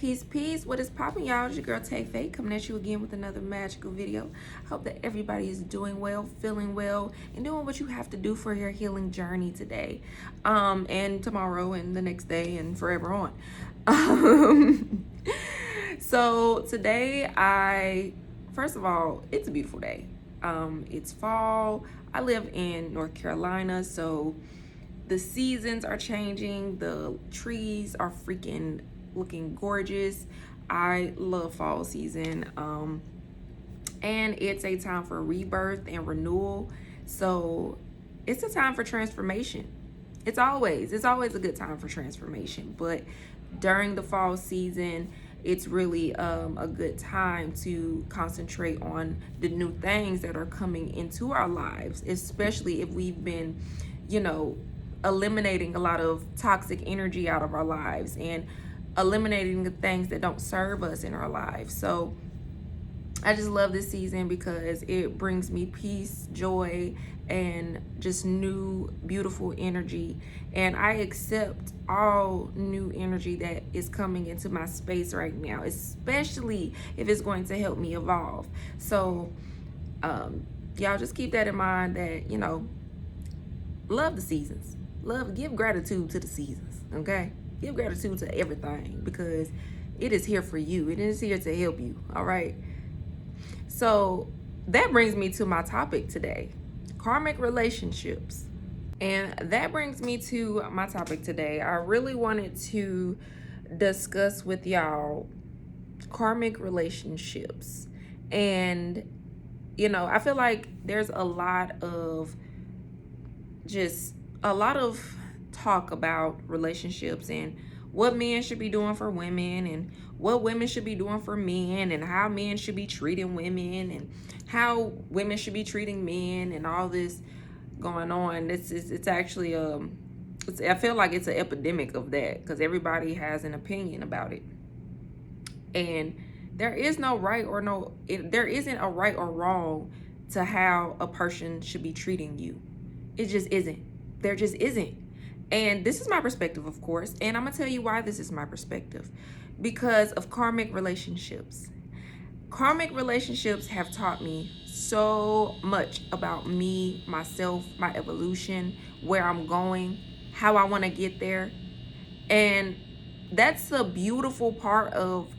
Peace, peace. What is popping, y'all? It's your girl Tay Faye coming at you again with another magical video. Hope that everybody is doing well, feeling well, and doing what you have to do for your healing journey today, and tomorrow, and the next day, and forever on. So today, first of all, it's a beautiful day. It's fall. I live in North Carolina, so the seasons are changing. The trees are freaking looking gorgeous. I love fall season, and it's a time for rebirth and renewal. So it's a time for transformation. It's always a good time for transformation, but during the fall season, it's really a good time to concentrate on the new things that are coming into our lives, especially if we've been, eliminating a lot of toxic energy out of our lives and eliminating the things that don't serve us in our lives. So I just love this season because it brings me peace, joy, and just new, beautiful energy. And I accept all new energy that is coming into my space right now, especially if it's going to help me evolve. So y'all just keep that in mind that, love the seasons. Give gratitude to the seasons, okay? Give gratitude to everything because it is here for you. It is here to help you, all right? So that brings me to my topic today, karmic relationships. And that brings me to my topic today. I really wanted to discuss with y'all karmic relationships. And, I feel like there's a lot of talk about relationships and what men should be doing for women and what women should be doing for men and how men should be treating women and how women should be treating men and all this going on. It's actually I feel like it's an epidemic of that because everybody has an opinion about it. And there isn't a right or wrong to how a person should be treating you. It just isn't. There just isn't. And this is my perspective, of course. And I'm going to tell you why this is my perspective. Because of karmic relationships. Karmic relationships have taught me so much about me, myself, my evolution, where I'm going, how I want to get there. And that's the beautiful part of,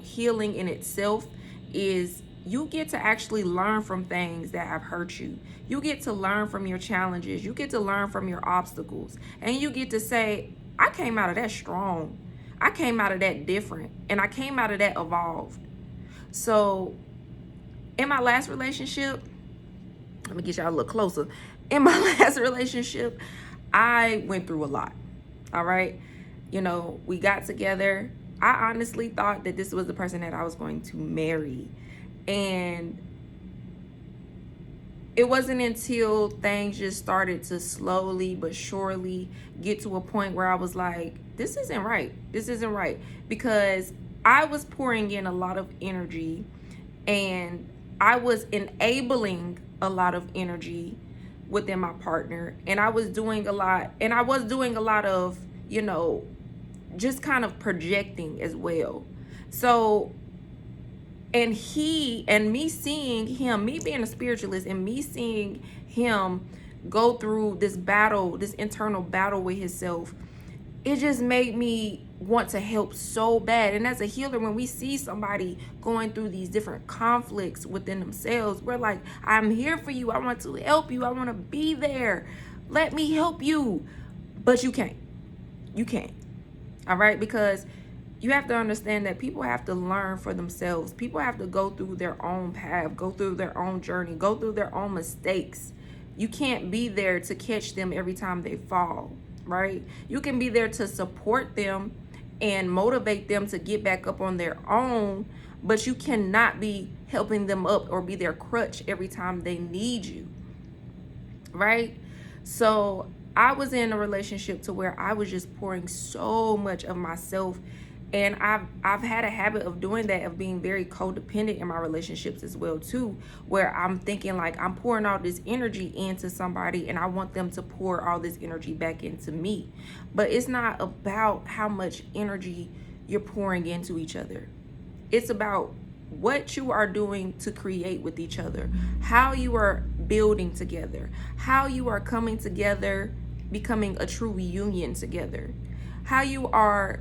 healing in itself is you get to actually learn from things that have hurt you. You get to learn from your challenges. You get to learn from your obstacles. And you get to say, I came out of that strong. I came out of that different. And I came out of that evolved. So in my last relationship, let me get y'all a little closer. In my last relationship, I went through a lot. All right. We got together. I honestly thought that this was the person that I was going to marry. And it wasn't until things just started to slowly but surely get to a point where I was like, this isn't right. This isn't right. Because I was pouring in a lot of energy and I was enabling a lot of energy within my partner. And I was doing a lot. And I was doing a lot of, just kind of projecting as well. So and me seeing him, me being a spiritualist and me seeing him go through this battle, this internal battle with himself, it just made me want to help so bad. And as a healer, when we see somebody going through these different conflicts within themselves, we're like, I'm here for you. I want to help you. I want to be there. Let me help you. But you can't. You can't. All right? Because you have to understand that people have to learn for themselves. People have to go through their own path, go through their own journey, go through their own mistakes. You can't be there to catch them every time they fall, right? You can be there to support them and motivate them to get back up on their own, but you cannot be helping them up or be their crutch every time they need you, right? So I was in a relationship to where I was just pouring so much of myself. And I've had a habit of doing that, of being very codependent in my relationships as well too, where I'm thinking like I'm pouring all this energy into somebody and I want them to pour all this energy back into me. But it's not about how much energy you're pouring into each other. It's about what you are doing to create with each other, how you are building together, how you are coming together, becoming a true union together, how you are,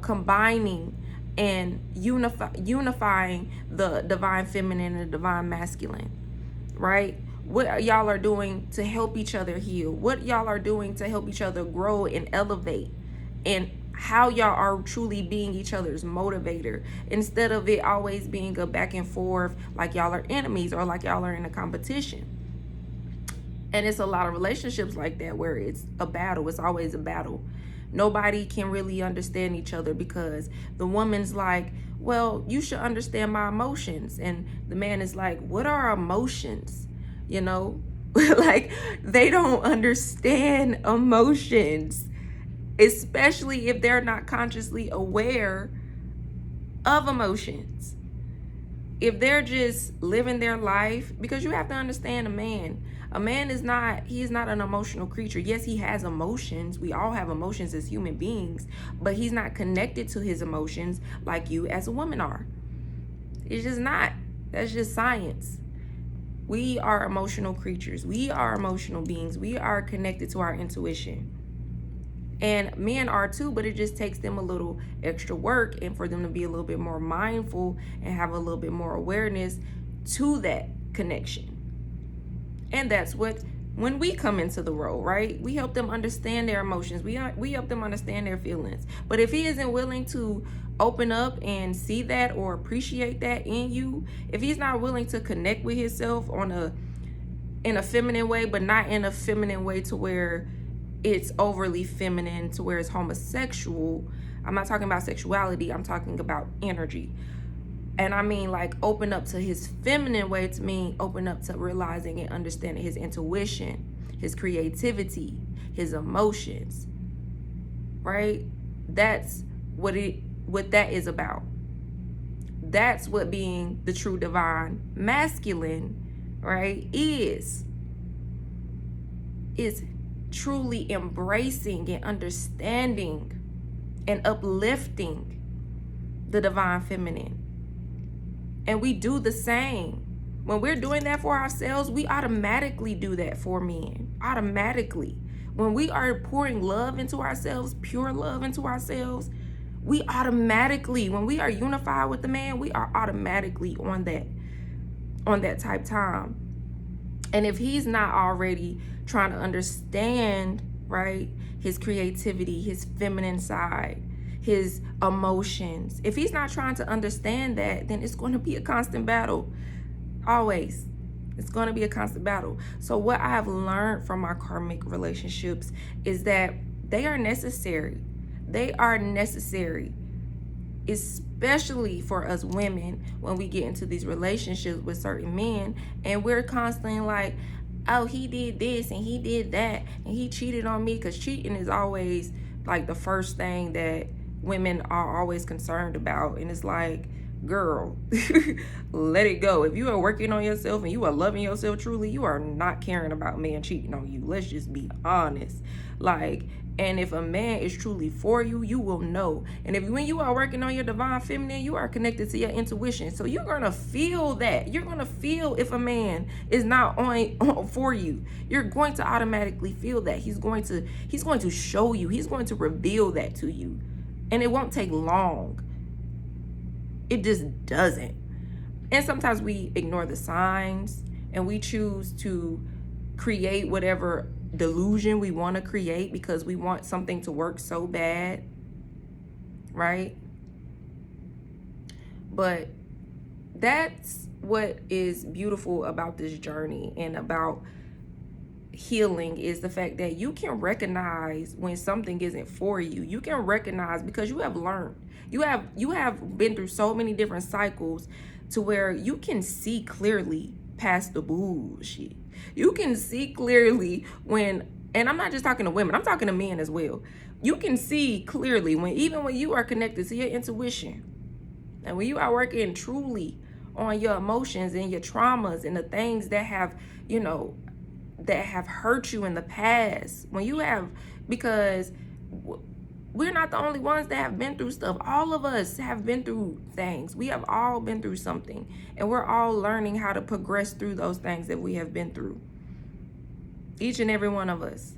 combining and unifying the divine feminine and the divine masculine, right? What y'all are doing to help each other heal, what y'all are doing to help each other grow and elevate, and how y'all are truly being each other's motivator, instead of it always being a back and forth like y'all are enemies or like y'all are in a competition. And it's a lot of relationships like that where it's a battle. It's always a battle. Nobody can really understand each other because the woman's like, well, you should understand my emotions. And the man is like, what are emotions? Like, they don't understand emotions, especially if they're not consciously aware of emotions. If they're just living their life, because you have to understand a man is not, he's not an emotional creature. Yes, he has emotions. We all have emotions as human beings, but he's not connected to his emotions like you as a woman are. It's just not. That's just science. We are emotional creatures. We are emotional beings. We are connected to our intuition. And men are too, but it just takes them a little extra work and for them to be a little bit more mindful and have a little bit more awareness to that connection. And that's what, when we come into the role, right? We help them understand their emotions. We help them understand their feelings. But if he isn't willing to open up and see that or appreciate that in you, if he's not willing to connect with himself in a feminine way, but not in a feminine way to where it's overly feminine, to where it's homosexual. I'm not talking about sexuality. I'm talking about energy. And I mean, like, open up to his feminine way to mean open up to realizing and understanding his intuition, his creativity, his emotions, right? That's what that is about. That's what being the true divine masculine, right, is truly embracing and understanding and uplifting the divine feminine. And we do the same. When we're doing that for ourselves, we automatically do that for men. Automatically. When we are pouring love into ourselves, pure love into ourselves, we automatically, when we are unified with the man, we are automatically on that type time. And if he's not already trying to understand, right, his creativity, his feminine side, his emotions, if he's not trying to understand that, then it's going to be a constant battle. Always. It's going to be a constant battle. So what I have learned from my karmic relationships is that they are necessary. They are necessary, especially for us women when we get into these relationships with certain men and we're constantly like, oh, he did this and he did that and he cheated on me, because cheating is always like the first thing that women are always concerned about. And it's like, girl, let it go. If you are working on yourself and you are loving yourself truly, you are not caring about men cheating on you. Let's just be honest. Like, and if a man is truly for you, you will know. And if when you are working on your divine feminine, you are connected to your intuition. So you're going to feel that. You're going to feel if a man is not on for you. You're going to automatically feel that. He's going to show you. He's going to reveal that to you. And it won't take long. It just doesn't. And sometimes we ignore the signs and we choose to create whatever delusion we want to create because we want something to work so bad, right? But that's what is beautiful about this journey and about healing, is the fact that you can recognize when something isn't for you. You can recognize because you have learned. You have been through so many different cycles to where you can see clearly past the bullshit. You can see clearly when, and I'm not just talking to women, I'm talking to men as well. You can see clearly when you are connected to your intuition and when you are working truly on your emotions and your traumas and the things that have, that have hurt you in the past. When you have, because we're not the only ones that have been through stuff. All of us have been through things. We have all been through something, and we're all learning how to progress through those things that we have been through. Each and every one of us.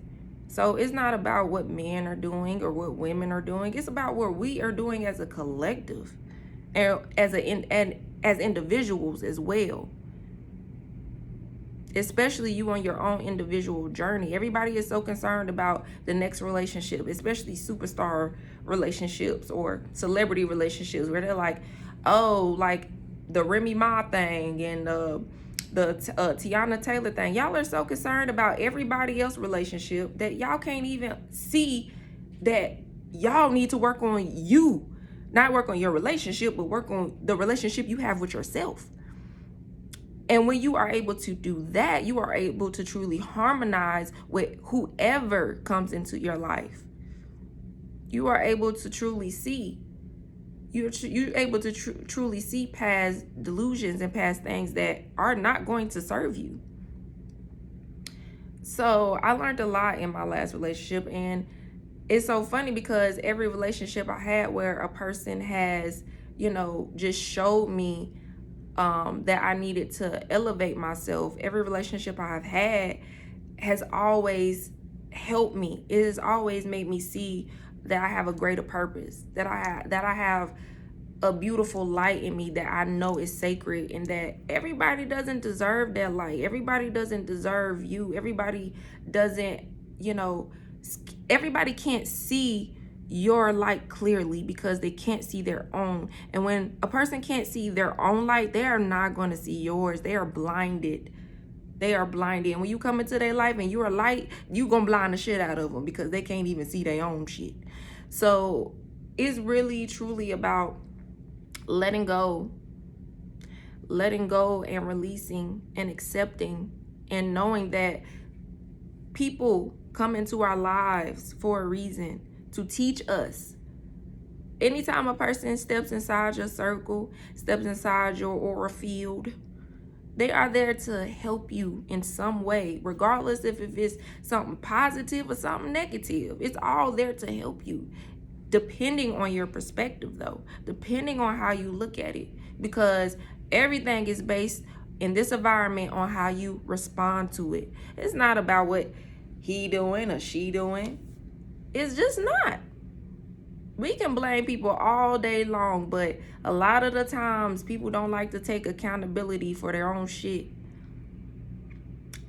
So it's not about what men are doing or what women are doing. It's about what we are doing as a collective, and as individuals as well. Especially you on your own individual journey. Everybody is so concerned about the next relationship, especially superstar relationships or celebrity relationships, where they're like, oh, like the Remy Ma thing and the Tiana Taylor thing. Y'all are so concerned about everybody else's relationship that y'all can't even see that y'all need to work on you. Not work on your relationship, but work on the relationship you have with yourself. And when you are able to do that, you are able to truly harmonize with whoever comes into your life. You are able to truly see. You're able to truly see past delusions and past things that are not going to serve you. So I learned a lot in my last relationship, and it's so funny because every relationship I had where a person has, just showed me that I needed to elevate myself. Every relationship I've had has always helped me. It has always made me see that I have a greater purpose, that I have a beautiful light in me that I know is sacred, and that everybody doesn't deserve that light. Everybody doesn't deserve you. Everybody doesn't, everybody can't see your light clearly because they can't see their own. And when a person can't see their own light, they are not going to see yours. They are blinded. They are blinded. And when you come into their life and you're a light, you going to blind the shit out of them because they can't even see their own shit. So it's really, truly about letting go and releasing and accepting and knowing that people come into our lives for a reason, to teach us. Anytime a person steps inside your circle, steps inside your aura field, they are there to help you in some way, regardless if it's something positive or something negative. It's all there to help you, depending on your perspective, though, depending on how you look at it, because everything is based in this environment on how you respond to it. It's not about what he doing or she doing. It's just not. We can blame people all day long, but a lot of the times people don't like to take accountability for their own shit.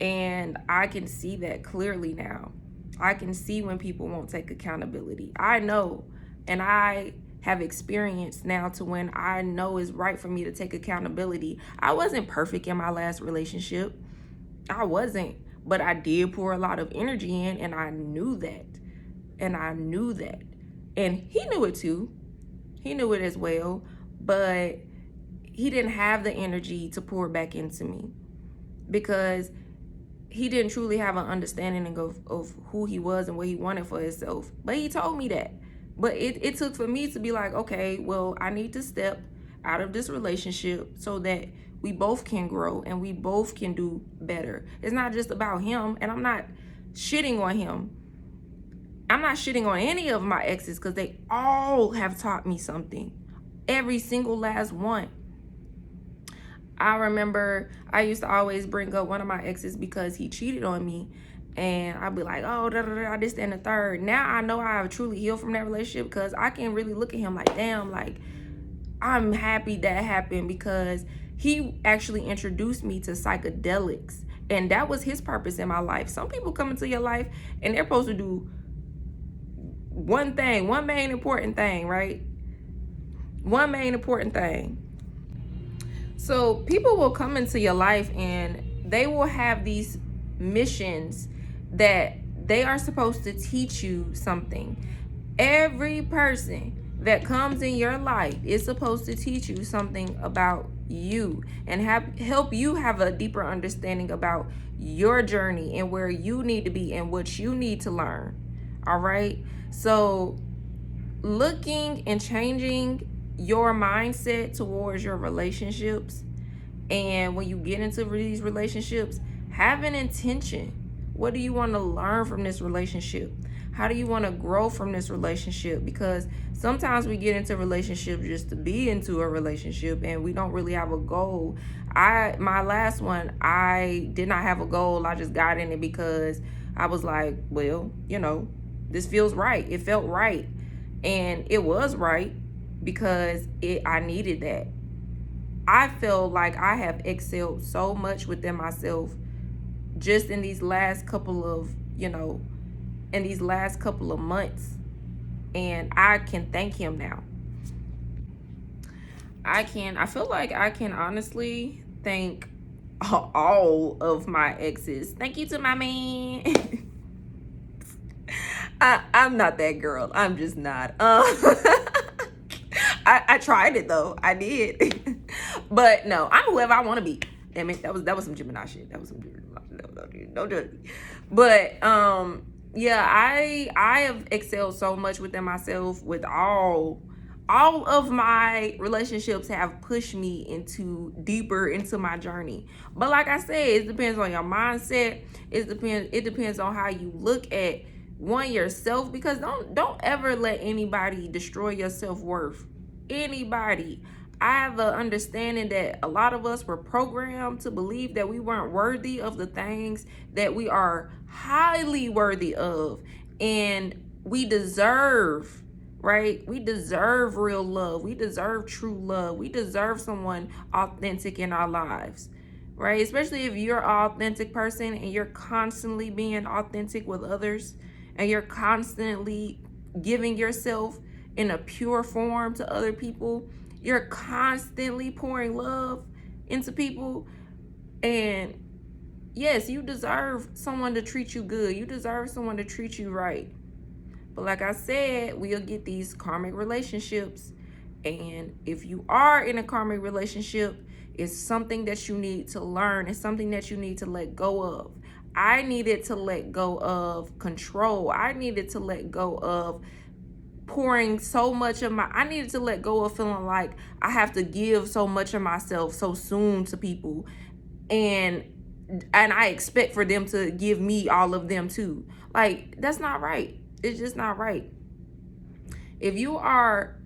And I can see that clearly now. I can see when people won't take accountability. I know, and I have experienced now to when I know it's right for me to take accountability. I wasn't perfect in my last relationship. I wasn't, but I did pour a lot of energy in, and I knew that. And he knew it too. He knew it as well, but he didn't have the energy to pour back into me because he didn't truly have an understanding of who he was and what he wanted for himself. But he told me that. But it took for me to be like, okay, well, I need to step out of this relationship so that we both can grow and we both can do better. It's not just about him, and I'm not shitting on him. I'm not shitting on any of my exes because they all have taught me something. Every single last one. I remember I used to always bring up one of my exes because he cheated on me. And I'd be like, oh, this, and the third. Now I know I have truly healed from that relationship because I can really look at him like, damn, like, I'm happy that happened because he actually introduced me to psychedelics. And that was his purpose in my life. Some people come into your life and they're supposed to do one thing, one main important thing, right? One main important thing. So people will come into your life and they will have these missions that they are supposed to teach you something. Every person that comes in your life is supposed to teach you something about you and help you have a deeper understanding about your journey and where you need to be and what you need to learn. All right. So looking and changing your mindset towards your relationships, and when you get into these relationships, have an intention. What do you want to learn from this relationship? How do you want to grow from this relationship? Because sometimes we get into relationships just to be into a relationship and we don't really have a goal. My last one, I did not have a goal. I just got in it because I was like, well, this feels right. It felt right. And it was right because I needed that. I feel like I have excelled so much within myself just in these last couple of, months. And I can thank him now. I feel like I can honestly thank all of my exes. Thank you to my man. I'm not that girl. I'm just not. I tried it though. I did. But no, I'm whoever I want to be. Damn it, that was some Gemini shit. That was some Gemini. Don't judge me. But yeah, I have excelled so much within myself. With all of my relationships have pushed me deeper into my journey. But like I said, it depends on your mindset. It depends on how you look at yourself, because don't ever let anybody destroy your self-worth. Anybody. I have an understanding that a lot of us were programmed to believe that we weren't worthy of the things that we are highly worthy of. And we deserve, right? We deserve real love. We deserve true love. We deserve someone authentic in our lives, right? Especially if you're an authentic person and you're constantly being authentic with others and you're constantly giving yourself in a pure form to other people. You're constantly pouring love into people. And yes, you deserve someone to treat you good. You deserve someone to treat you right. But like I said, we'll get these karmic relationships. And if you are in a karmic relationship, it's something that you need to learn. It's something that you need to let go of. I needed to let go of control. I needed to let go of pouring so much of I needed to let go of feeling like I have to give so much of myself so soon to people, and I expect for them to give me all of them too. Like, that's not right. It's just not right. If you are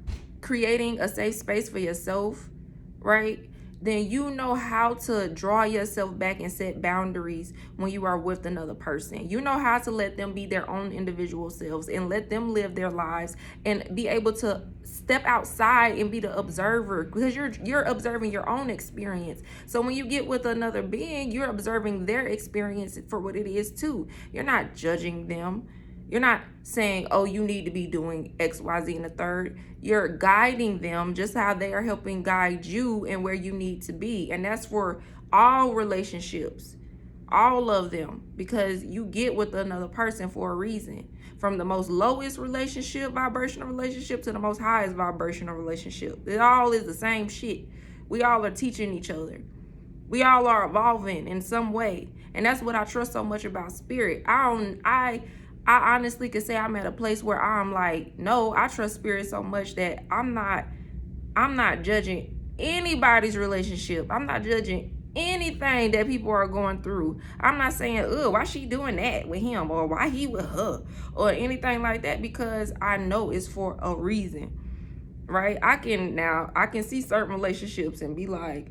creating a safe space for yourself, right, then you know how to draw yourself back and set boundaries when you are with another person. You know how to let them be their own individual selves and let them live their lives and be able to step outside and be the observer, because you're observing your own experience. So when you get with another being, you're observing their experience for what it is too. You're not judging them. You're not saying, oh, you need to be doing X, Y, Z, and the third. You're guiding them just how they are helping guide you and where you need to be. And that's for all relationships, all of them, because you get with another person for a reason. From the most lowest vibrational relationship to the most highest vibrational relationship. It all is the same shit. We all are teaching each other. We all are evolving in some way. And that's what I trust so much about spirit. I honestly could say I'm at a place where I'm like, no, I trust spirit so much that I'm not judging anybody's relationship. I'm not judging anything that people are going through. I'm not saying, oh, why she doing that with him, or why he with her, or anything like that, because I know it's for a reason, right? I can see certain relationships and be like,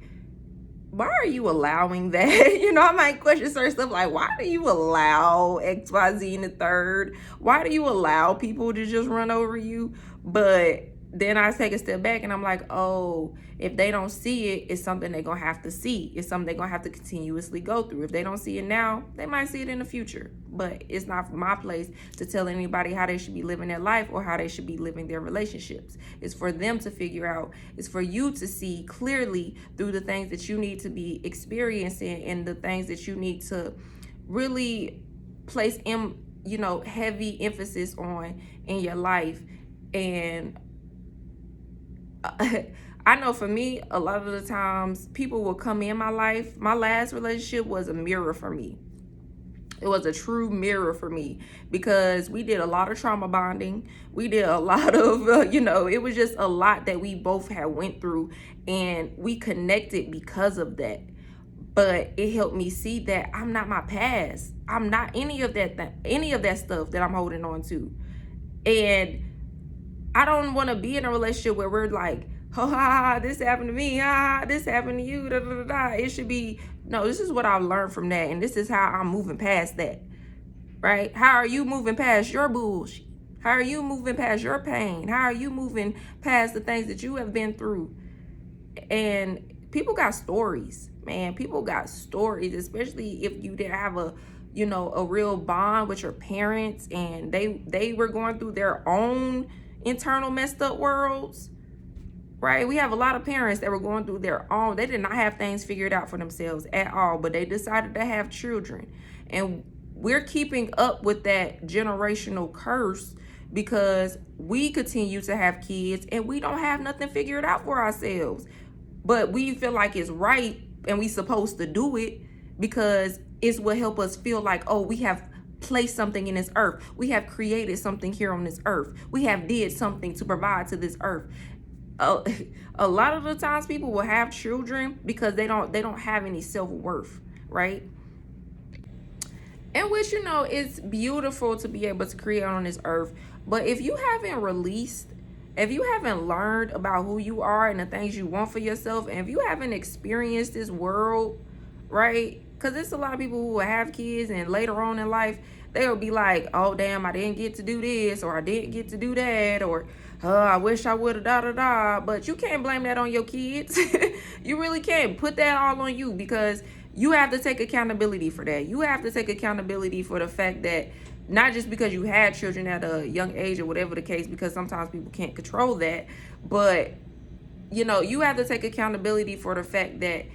why are you allowing that? I might question certain stuff like, why do you allow X, Y, Z, and the third? Why do you allow people to just run over you? But then I take a step back and I'm like, oh, if they don't see it, it's something they're going to have to see. It's something they're going to have to continuously go through. If they don't see it now, they might see it in the future. But it's not my place to tell anybody how they should be living their life or how they should be living their relationships. It's for them to figure out. It's for you to see clearly through the things that you need to be experiencing and the things that you need to really place heavy emphasis on in your life. And I know for me, a lot of the times people will come in my life. My last relationship was a mirror for me. It was a true mirror for me because we did a lot of trauma bonding. We did a lot of, it was just a lot that we both had went through, and we connected because of that. But it helped me see that I'm not my past. I'm not any of that stuff that I'm holding on to. And I don't want to be in a relationship where we're like, oh, ha, this happened to me, this happened to you, da, da, da, da. It should be, no, this is what I've learned from that, and this is how I'm moving past that, right? How are you moving past your bullshit? How are you moving past your pain? How are you moving past the things that you have been through? And people got stories, man. People got stories, especially if you didn't have a real bond with your parents, and they were going through their own internal messed up worlds, right? We have a lot of parents that were going through their own, they did not have things figured out for themselves at all, but they decided to have children. And we're keeping up with that generational curse because we continue to have kids and we don't have nothing figured out for ourselves. But we feel like it's right and we supposed to do it because it's what help us feel like, oh, we have placed something in this earth. We have created something here on this earth. We have did something to provide to this earth. A lot of the times people will have children because they don't have any self-worth, right? And which, it's beautiful to be able to create on this earth. But if you haven't released, if you haven't learned about who you are and the things you want for yourself, and if you haven't experienced this world, right? Because there's a lot of people who will have kids and later on in life, they'll be like, oh, damn, I didn't get to do this, or I didn't get to do that, or I wish I would have da-da-da. But you can't blame that on your kids. You really can't put that all on you because you have to take accountability for that. You have to take accountability for the fact that not just because you had children at a young age or whatever the case, because sometimes people can't control that, but, you have to take accountability for the fact that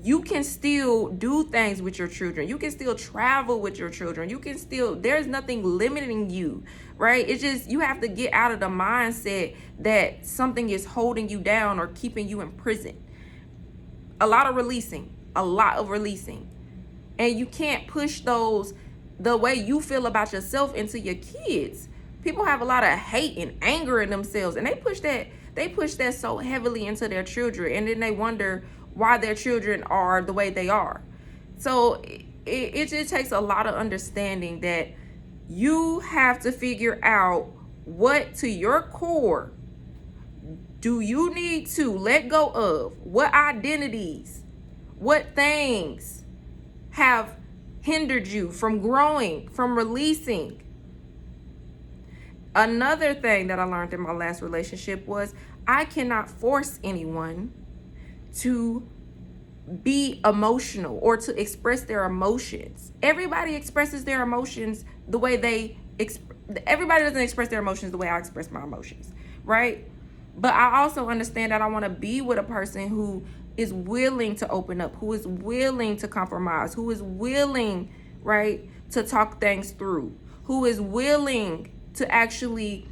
you can still do things with your children. You can still travel with your children. You can still, there's nothing limiting you, right? It's just, you have to get out of the mindset that something is holding you down or keeping you in prison. A lot of releasing. And you can't push the way you feel about yourself into your kids. People have a lot of hate and anger in themselves, and they push that so heavily into their children, and then they wonder why their children are the way they are. So it just takes a lot of understanding that you have to figure out what to your core do you need to let go of, what identities, what things have hindered you from growing, from releasing. Another thing that I learned in my last relationship was I cannot force anyone to be emotional or to express their emotions. Everybody expresses their emotions the way everybody doesn't express their emotions the way I express my emotions, right? But I also understand that I want to be with a person who is willing to open up, who is willing to compromise, who is willing, right, to talk things through, who is willing to actually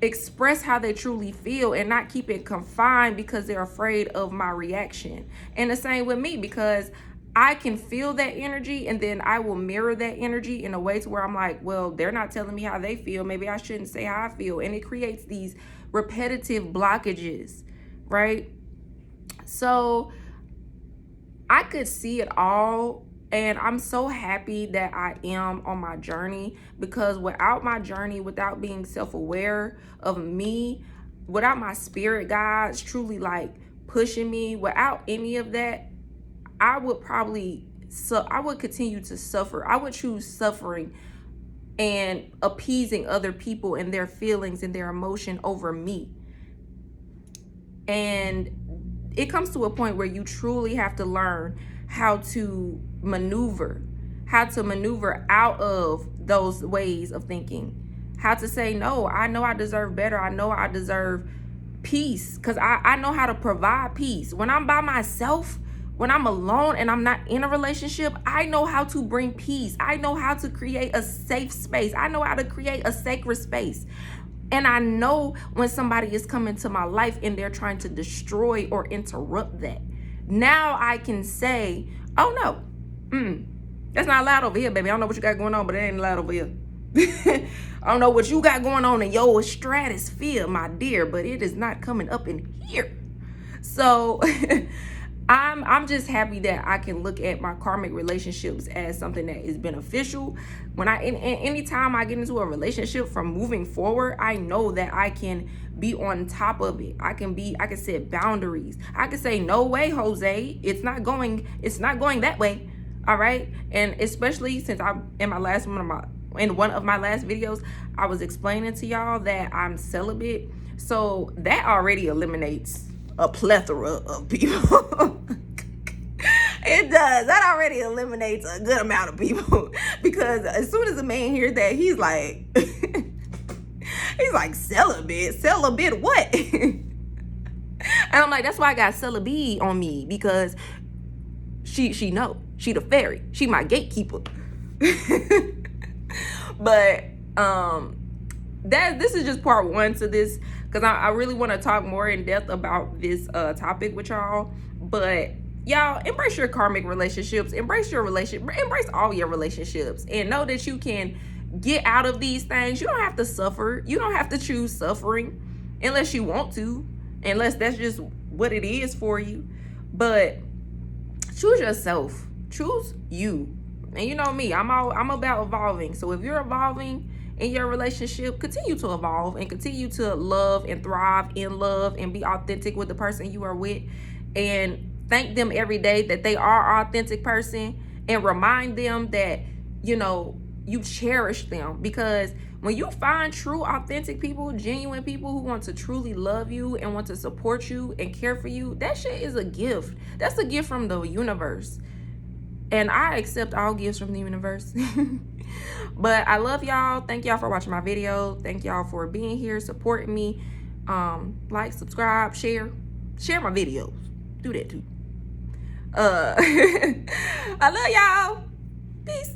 express how they truly feel and not keep it confined because they're afraid of my reaction. And the same with me, because I can feel that energy and then I will mirror that energy in a way to where I'm like, well, they're not telling me how they feel. Maybe I shouldn't say how I feel. And it creates these repetitive blockages, right? So I could see it all. And I'm so happy that I am on my journey, because without my journey, without being self-aware of me, without my spirit guides truly like pushing me, without any of that, I would continue to suffer. I would choose suffering and appeasing other people and their feelings and their emotion over me. And it comes to a point where you truly have to learn how to maneuver out of those ways of thinking, how to say, no, I know I deserve better. I know I deserve peace, because I know how to provide peace. When I'm by myself, when I'm alone and I'm not in a relationship, I know how to bring peace. I know how to create a safe space. I know how to create a sacred space. And I know when somebody is coming to my life and they're trying to destroy or interrupt that. Now I can say, oh no, that's not allowed over here, baby. I don't know what you got going on, but it ain't allowed over here. I don't know what you got going on in your stratosphere, my dear, but it is not coming up in here. So I'm just happy that I can look at my karmic relationships as something that is beneficial. When anytime I get into a relationship from moving forward, I know that I can be on top of it. I can set boundaries. I can say, no way, Jose. It's not going that way. All right. And especially since in one of my last videos, I was explaining to y'all that I'm celibate. So that already eliminates a plethora of people. It does. That already eliminates a good amount of people. Because as soon as a man hears that, he's like, celibate what? And I'm like, that's why I got celibate on me, because she know. She the fairy. She my gatekeeper. But this is just part one to this, because I really want to talk more in depth about this topic with y'all. But y'all, embrace your karmic relationships, embrace all your relationships, and know that you can get out of these things. You don't have to suffer. You don't have to choose suffering unless you want to, unless that's just what it is for you. But choose yourself. Choose you. And you know me, I'm about evolving. So if you're evolving in your relationship, continue to evolve and continue to love and thrive in love and be authentic with the person you are with, and thank them every day that they are an authentic person, and remind them that, you know, you cherish them. Because when you find true, authentic people, genuine people who want to truly love you and want to support you and care for you, that shit is a gift. That's a gift from the universe. And I accept all gifts from the universe. But I love y'all. Thank y'all for watching my video. Thank y'all for being here, supporting me. Like, subscribe, share my videos. Do that too. I love y'all. Peace.